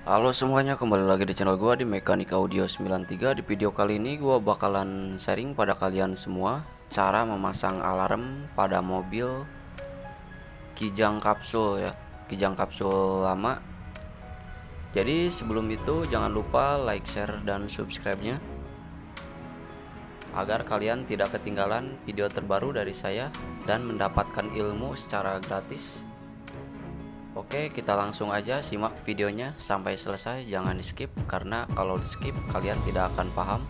Halo semuanya, kembali lagi di channel gua di Mekanik Audio 93. Di video kali ini gua bakalan sharing pada kalian semua cara memasang alarm pada mobil Kijang kapsul ya, Kijang kapsul lama. Jadi sebelum itu jangan lupa like, share, dan subscribe-nya agar kalian tidak ketinggalan video terbaru dari saya dan mendapatkan ilmu secara gratis. Oke, kita langsung aja simak videonya sampai selesai, jangan di skip karena kalau di skip kalian tidak akan paham.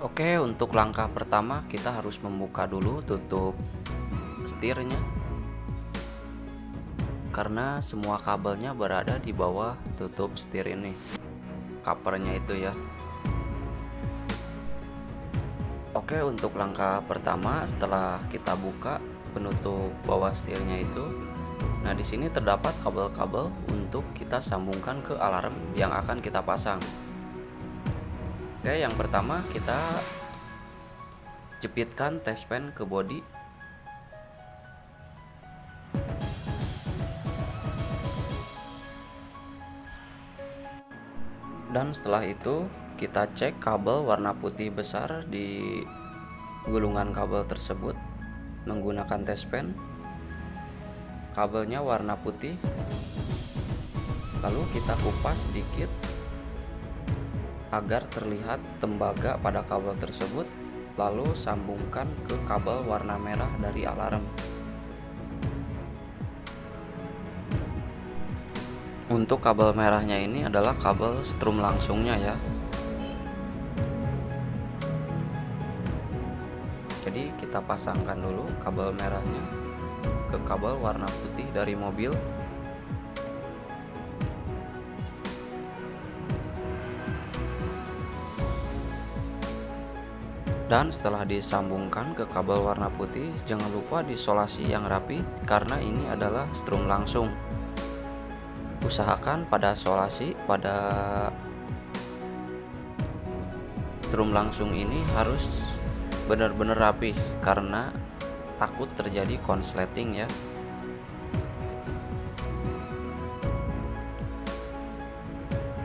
Oke, untuk langkah pertama kita harus membuka dulu tutup setirnya karena semua kabelnya berada di bawah tutup setir ini, covernya itu ya. Oke, untuk langkah pertama setelah kita buka penutup bawah setirnya itu, nah di sini terdapat kabel-kabel untuk kita sambungkan ke alarm yang akan kita pasang. Oke, yang pertama kita jepitkan tespen ke bodi. Dan setelah itu kita cek kabel warna putih besar di gulungan kabel tersebut menggunakan tespen. Kabelnya warna putih, lalu kita kupas sedikit agar terlihat tembaga pada kabel tersebut, lalu sambungkan ke kabel warna merah dari alarm. Untuk kabel merahnya ini adalah kabel strum langsungnya ya. Jadi kita pasangkan dulu kabel merahnya ke kabel warna putih dari mobil. Dan setelah disambungkan ke kabel warna putih, jangan lupa disolasi yang rapi karena ini adalah strum langsung. Usahakan pada solasi pada strum langsung ini harus benar-benar rapi karena takut terjadi konsleting ya.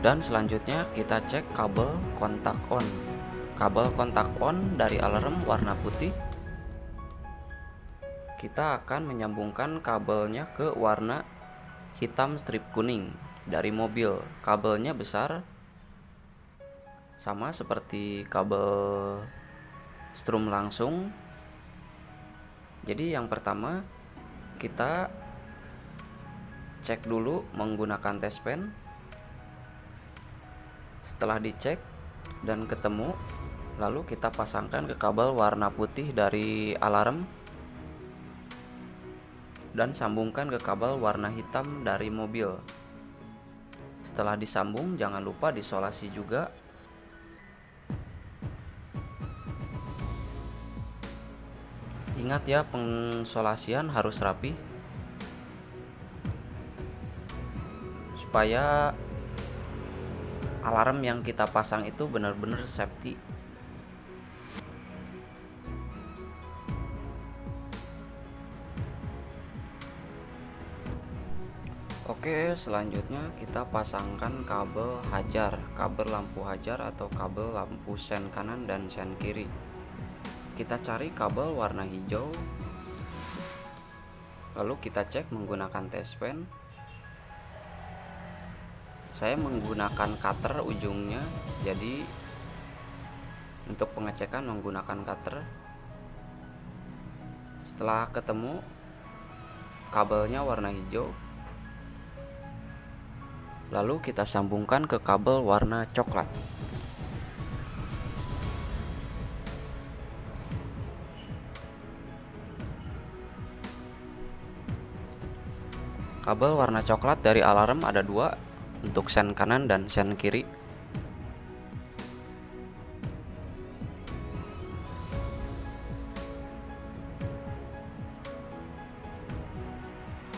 Dan selanjutnya kita cek kabel kontak on. Kabel kontak on dari alarm warna putih, kita akan menyambungkan kabelnya ke warna hitam strip kuning dari mobil. Kabelnya besar, sama seperti kabel strum langsung. Jadi yang pertama kita cek dulu menggunakan tespen. Setelah dicek dan ketemu, lalu kita pasangkan ke kabel warna putih dari alarm dan sambungkan ke kabel warna hitam dari mobil. Setelah disambung jangan lupa disolasi juga. Ingat ya, pensolasian harus rapi supaya alarm yang kita pasang itu benar-benar safety. Oke, selanjutnya kita pasangkan kabel hajar, kabel lampu hajar atau kabel lampu sen kanan dan sen kiri. Kita cari kabel warna hijau, lalu kita cek menggunakan tespen. Saya menggunakan cutter ujungnya, jadi untuk pengecekan menggunakan cutter. Setelah ketemu kabelnya warna hijau, lalu kita sambungkan ke kabel warna coklat. Kabel warna coklat dari alarm ada dua, untuk sen kanan dan sen kiri.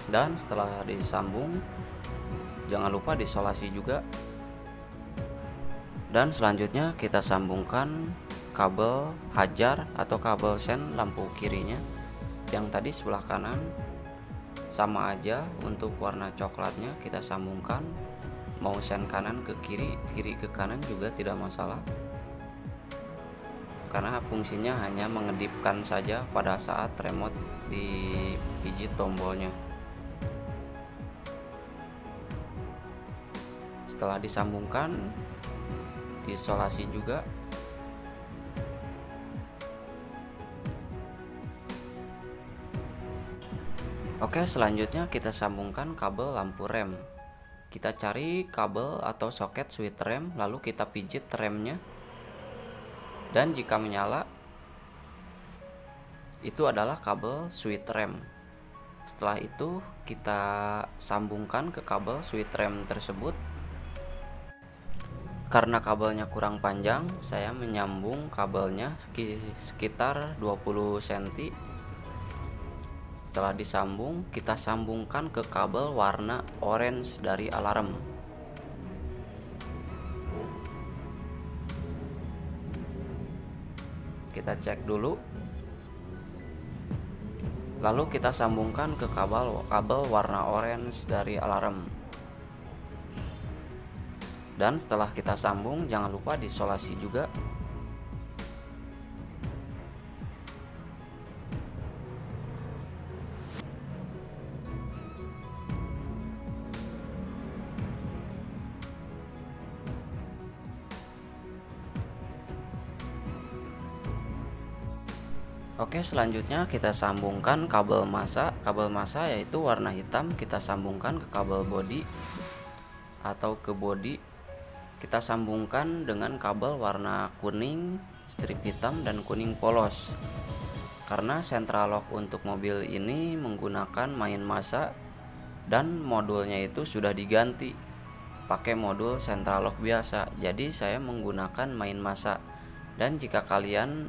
Dan setelah disambung jangan lupa disolasi juga. Dan selanjutnya kita sambungkan kabel hajar atau kabel sen lampu kirinya yang tadi sebelah kanan sama aja. Untuk warna coklatnya kita sambungkan, mau sen kanan ke kiri, kiri ke kanan juga tidak masalah, karena fungsinya hanya mengedipkan saja pada saat remote dipijit tombolnya. Setelah disambungkan, diisolasi juga. Oke, selanjutnya kita sambungkan kabel lampu rem. Kita cari kabel atau soket switch rem, lalu kita pijit remnya, dan jika menyala itu adalah kabel switch rem. Setelah itu kita sambungkan ke kabel switch rem tersebut. Karena kabelnya kurang panjang, saya menyambung kabelnya sekitar 20 cm. Setelah disambung, kita sambungkan ke kabel warna orange dari alarm. Kita cek dulu. Lalu kita sambungkan ke kabel warna orange dari alarm. Dan setelah kita sambung, jangan lupa diisolasi juga. Oke, selanjutnya kita sambungkan kabel massa. Kabel massa yaitu warna hitam, kita sambungkan ke kabel bodi atau ke bodi. Kita sambungkan dengan kabel warna kuning, strip hitam, dan kuning polos. Karena central lock untuk mobil ini menggunakan main massa dan modulnya itu sudah diganti pakai modul central lock biasa, jadi saya menggunakan main massa. Dan jika kalian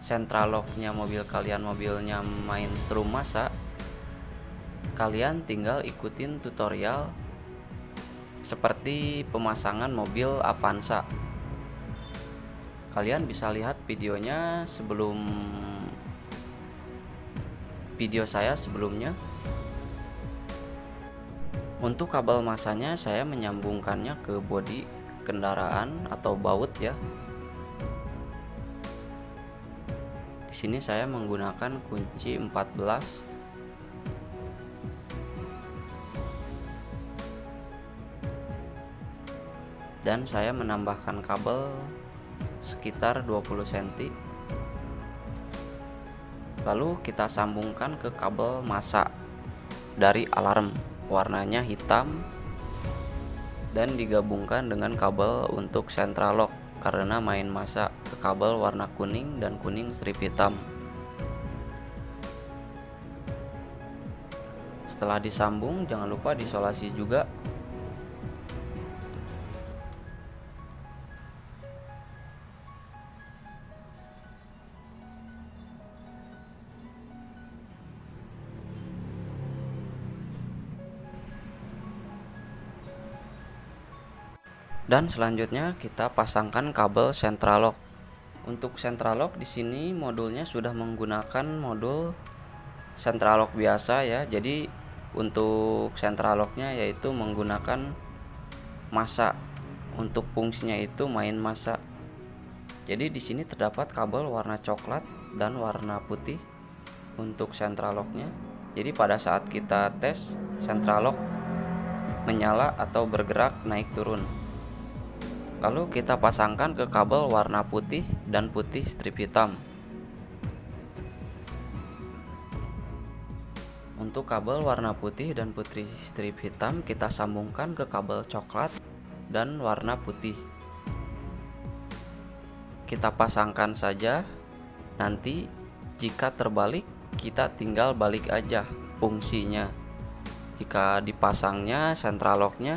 central locknya mobil kalian mobilnya main strum massa, kalian tinggal ikutin tutorial seperti pemasangan mobil Avanza. Kalian bisa lihat videonya sebelum video saya sebelumnya. Untuk kabel massanya saya menyambungkannya ke bodi kendaraan atau baut ya. Di sini saya menggunakan kunci 14. Dan saya menambahkan kabel sekitar 20 cm. Lalu kita sambungkan ke kabel massa dari alarm, warnanya hitam, dan digabungkan dengan kabel untuk central lock karena main massa ke kabel warna kuning dan kuning strip hitam. Setelah disambung, jangan lupa diisolasi juga. Dan selanjutnya kita pasangkan kabel central lock. Untuk central lock di sini modulnya sudah menggunakan modul central lock biasa ya. Jadi untuk central locknya yaitu menggunakan massa. Untuk fungsinya itu main massa. Jadi di sini terdapat kabel warna coklat dan warna putih untuk central locknya. Jadi pada saat kita tes, central lock menyala atau bergerak naik turun. Lalu kita pasangkan ke kabel warna putih dan putih strip hitam. Untuk kabel warna putih dan putih strip hitam kita sambungkan ke kabel coklat dan warna putih. Kita pasangkan saja. Nanti jika terbalik kita tinggal balik aja fungsinya. Jika dipasangnya central locknya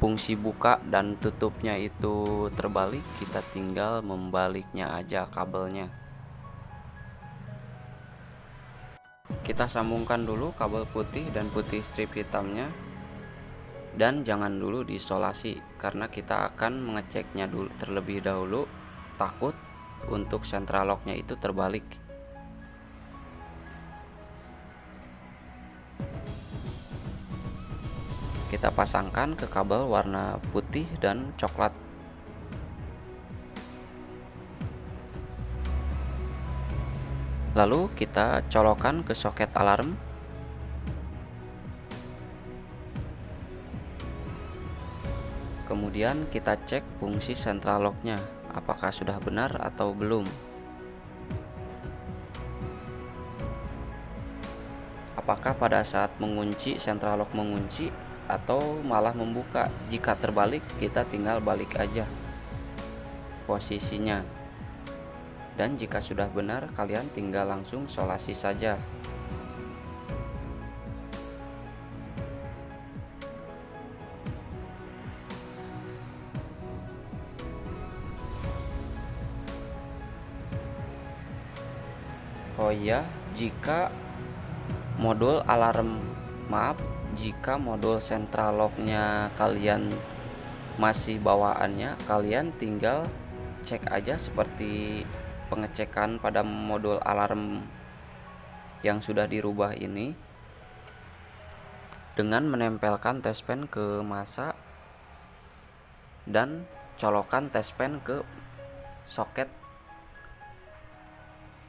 fungsi buka dan tutupnya itu terbalik, kita tinggal membaliknya aja kabelnya. Kita sambungkan dulu kabel putih dan putih strip hitamnya, dan jangan dulu diisolasi karena kita akan mengeceknya dulu terlebih dahulu, takut untuk central locknya itu terbalik. Kita pasangkan ke kabel warna putih dan coklat. Lalu kita colokkan ke soket alarm. Kemudian kita cek fungsi central lock-nya, apakah sudah benar atau belum. Apakah pada saat mengunci central lock mengunci atau malah membuka. Jika terbalik, kita tinggal balik aja posisinya. Dan jika sudah benar, kalian tinggal langsung solasi saja. Oh iya, jika modul central lock-nya kalian masih bawaannya, kalian tinggal cek aja seperti pengecekan pada modul alarm yang sudah dirubah ini dengan menempelkan tespen ke masa dan colokan tespen ke soket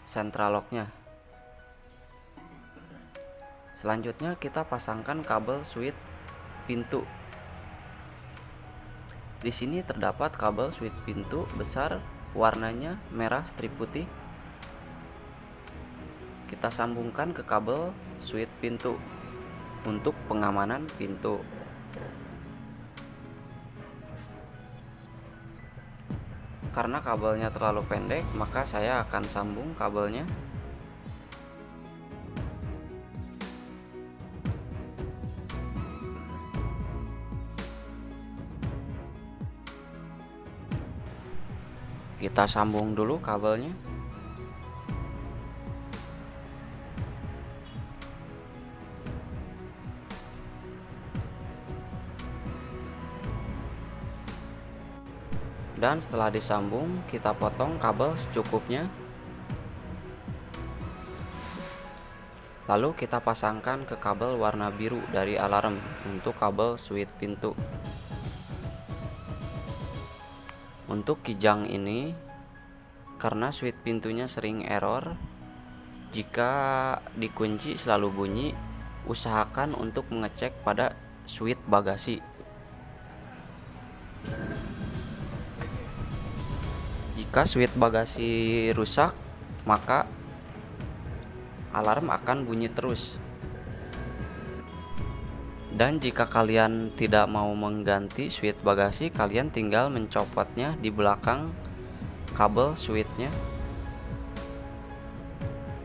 central lock-nya. Selanjutnya kita pasangkan kabel switch pintu. Di sini terdapat kabel switch pintu besar, warnanya merah strip putih. Kita sambungkan ke kabel switch pintu untuk pengamanan pintu. Karena kabelnya terlalu pendek, maka saya akan sambung kabelnya. Kita sambung dulu kabelnya. Dan setelah disambung, kita potong kabel secukupnya. Lalu kita pasangkan ke kabel warna biru dari alarm untuk kabel switch pintu. Untuk kijang ini, karena switch pintunya sering error, jika dikunci selalu bunyi, usahakan untuk mengecek pada switch bagasi. Jika switch bagasi rusak, maka alarm akan bunyi terus. Dan jika kalian tidak mau mengganti switch bagasi, kalian tinggal mencopotnya di belakang kabel switchnya,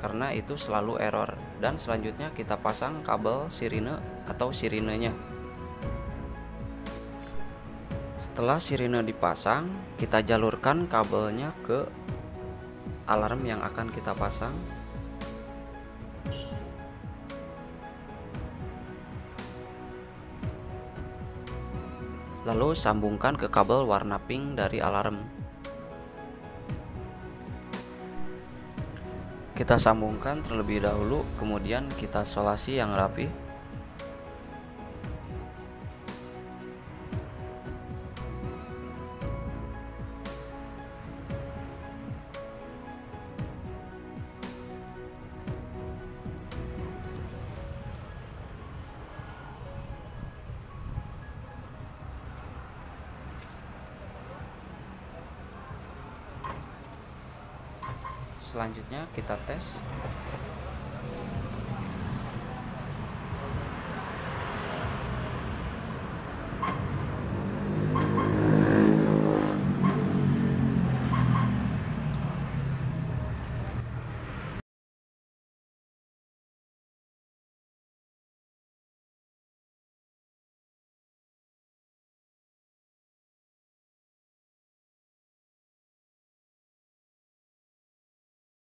karena itu selalu error. Dan selanjutnya kita pasang kabel sirine atau sirinenya. Setelah sirine dipasang, kita jalurkan kabelnya ke alarm yang akan kita pasang. Lalu sambungkan ke kabel warna pink dari alarm. Kita sambungkan terlebih dahulu, kemudian kita solasi yang rapi. Selanjutnya kita tes.